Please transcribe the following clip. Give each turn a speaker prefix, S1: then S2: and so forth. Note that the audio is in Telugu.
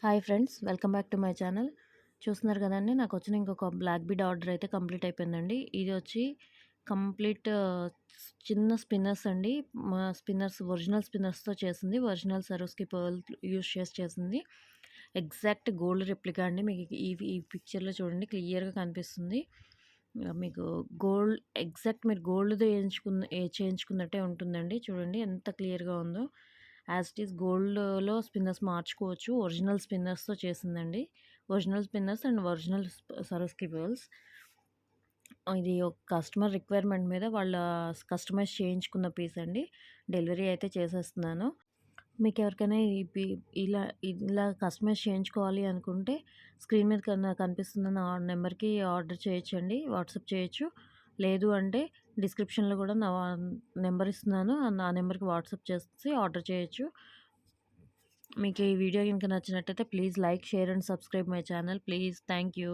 S1: Hi friends, welcome back to my channel. చూస్తున్నారు కదండీ, నాకు వచ్చిన ఇంకొక బ్లాక్ బీడ్ ఆర్డర్ అయితే కంప్లీట్ అయిపోయిందండి. ఇది వచ్చి కంప్లీట్ చిన్న స్పిన్నర్స్ అండి. మా స్పిన్నర్స్ ఒరిజినల్ స్పిన్నర్స్తో చేసింది. ఒరిజినల్ సరోస్కి పర్ల్ యూస్ చేసింది. ఎగ్జాక్ట్ గోల్డ్ రెప్లికా అండి. మీకు ఈ పిక్చర్లో చూడండి, క్లియర్గా కనిపిస్తుంది. మీకు గోల్డ్ ఎగ్జాక్ట్ మీరు గోల్డ్తో చేయించుకున్నట్టే ఉంటుందండి. చూడండి ఎంత క్లియర్గా ఉందో. యాజ్ ఇట్ ఈస్ గోల్డ్‌లో స్పిన్నర్స్ మార్చుకోవచ్చు. ఒరిజినల్ స్పిన్నర్స్‌తో చేసిందండి. Original spinners and original సరోస్కి pearls. ఇది ఒక కస్టమర్ రిక్వైర్మెంట్ మీద వాళ్ళ కస్టమైజ్ చేయించుకున్న పీస్ అండి. డెలివరీ అయితే చేసేస్తున్నాను. మీకు ఎవరికైనా ఇలా కస్టమైజ్ చేయించుకోవాలి అనుకుంటే స్క్రీన్ మీద కనిపిస్తున్న నా నెంబర్‌కి ఆర్డర్ చేయొచ్చండి. వాట్సాప్ చేయొచ్చు. లేదు అంటే డిస్క్రిప్షన్‌లో కూడా నా నెంబర్ ఇస్తున్నాను. నా నెంబర్‌కి వాట్సాప్ చేసి ఆర్డర్ చేయొచ్చు. మీకు ఈ వీడియో గనుక నచ్చినట్టయితే please like, share and subscribe my channel. Please. Thank you.